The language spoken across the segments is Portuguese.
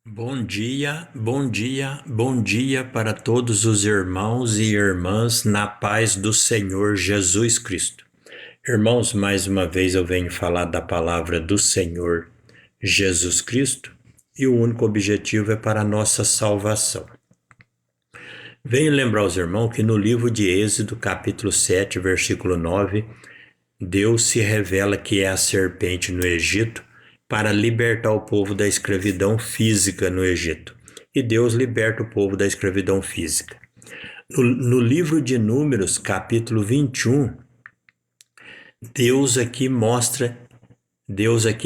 Bom dia, bom dia, bom dia para todos os irmãos e irmãs na paz do Senhor Jesus Cristo. Irmãos, mais uma vez eu venho falar da palavra do Senhor Jesus Cristo e o único objetivo é para a nossa salvação. Venho lembrar aos irmãos que no livro de Êxodo, capítulo 7, versículo 9, Deus se revela que é a serpente no Egito para libertar o povo da escravidão física no Egito. E Deus liberta o povo da escravidão física. No livro de Números, capítulo 21, Deus aqui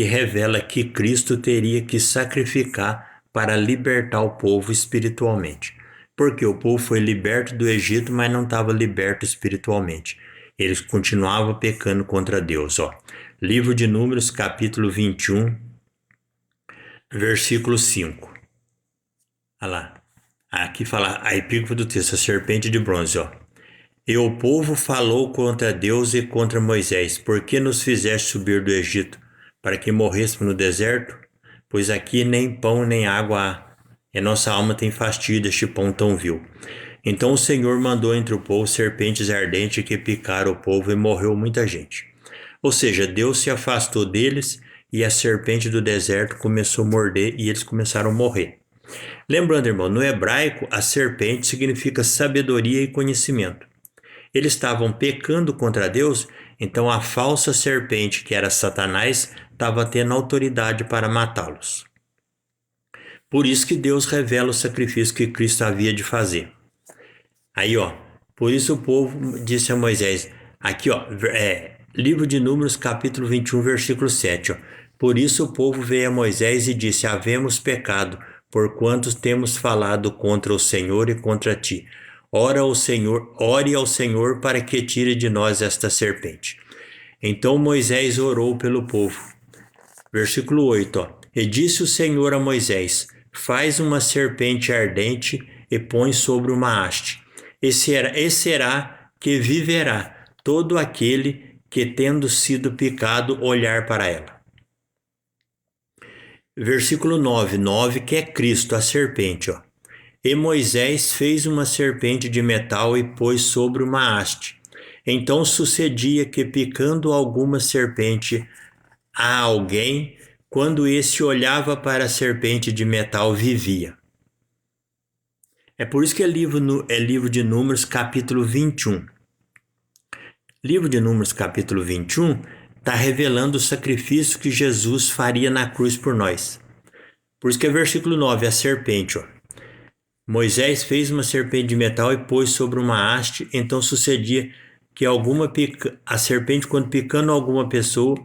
revela que Cristo teria que sacrificar para libertar o povo espiritualmente. Porque o povo foi liberto do Egito, mas não estava liberto espiritualmente. Eles continuavam pecando contra Deus. Livro de Números, capítulo 21, versículo 5. Olha lá. Aqui fala a epígrafe do texto, a serpente de bronze. E o povo falou contra Deus e contra Moisés: por que nos fizeste subir do Egito, para que morrêssemos no deserto? Pois aqui nem pão nem água há, e nossa alma tem fastio deste pão tão vil. Então o Senhor mandou entre o povo serpentes ardentes que picaram o povo e morreu muita gente. Ou seja, Deus se afastou deles e a serpente do deserto começou a morder e eles começaram a morrer. Lembrando, irmão, no hebraico, a serpente significa sabedoria e conhecimento. Eles estavam pecando contra Deus, então a falsa serpente, que era Satanás, estava tendo autoridade para matá-los. Por isso que Deus revela o sacrifício que Cristo havia de fazer. Aí, por isso o povo disse a Moisés, aqui, livro de Números, capítulo 21, versículo 7, por isso o povo veio a Moisés e disse: havemos pecado, porquanto temos falado contra o Senhor e contra ti. Ore ao Senhor para que tire de nós esta serpente. Então Moisés orou pelo povo. Versículo 8, e disse o Senhor a Moisés: faz uma serpente ardente e põe sobre uma haste. E será que viverá todo aquele que, tendo sido picado, olhar para ela. Versículo 9, que é Cristo, a serpente. E Moisés fez uma serpente de metal e pôs sobre uma haste. Então sucedia que, picando alguma serpente a alguém, quando esse olhava para a serpente de metal, vivia. É por isso que é livro de Números, capítulo 21. Livro de Números, capítulo 21, está revelando o sacrifício que Jesus faria na cruz por nós. Por isso que é versículo 9, a serpente. Moisés fez uma serpente de metal e pôs sobre uma haste, então sucedia que a serpente, quando picando alguma pessoa,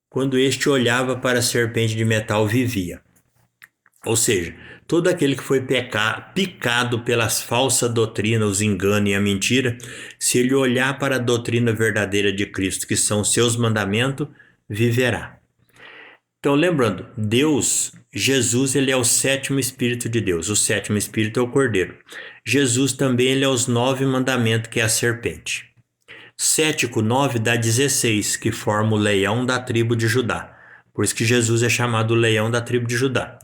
quando este olhava para a serpente de metal, vivia. Ou seja, todo aquele que foi picado pelas falsas doutrinas, os enganos e a mentira, se ele olhar para a doutrina verdadeira de Cristo, que são os seus mandamentos, viverá. Então, lembrando, Jesus, ele é o sétimo Espírito de Deus. O sétimo Espírito é o Cordeiro. Jesus também, ele é os 9 mandamentos, que é a serpente. 7 com 9 dá 16, que forma o leão da tribo de Judá. Por isso que Jesus é chamado o leão da tribo de Judá.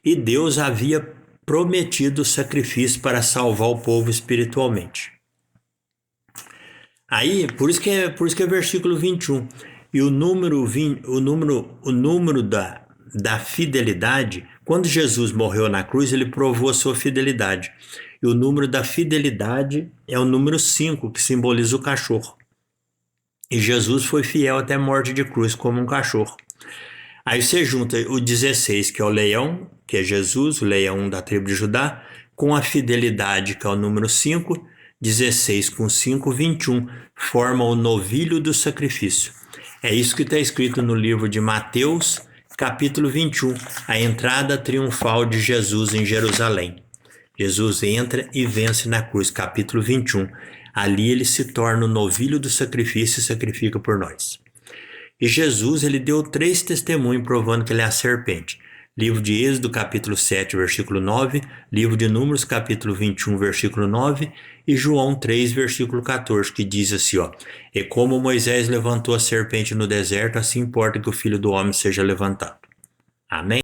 E Deus havia prometido o sacrifício para salvar o povo espiritualmente. Aí, por isso que é versículo 21. E o número da fidelidade, quando Jesus morreu na cruz, ele provou a sua fidelidade. E o número da fidelidade é o número 5, que simboliza o cachorro. E Jesus foi fiel até a morte de cruz, como um cachorro. Aí você junta o 16, que é o leão, que é Jesus, o leão da tribo de Judá, com a fidelidade, que é o número 5, 16 com 5, 21, forma o novilho do sacrifício. É isso que está escrito no livro de Mateus, capítulo 21, a entrada triunfal de Jesus em Jerusalém. Jesus entra e vence na cruz, capítulo 21. Ali ele se torna o novilho do sacrifício e sacrifica por nós. E Jesus, ele deu 3 testemunhos provando que ele é a serpente. Livro de Êxodo, capítulo 7, versículo 9, livro de Números, capítulo 21, versículo 9, e João 3, versículo 14, que diz assim, e como Moisés levantou a serpente no deserto, assim importa que o Filho do Homem seja levantado. Amém?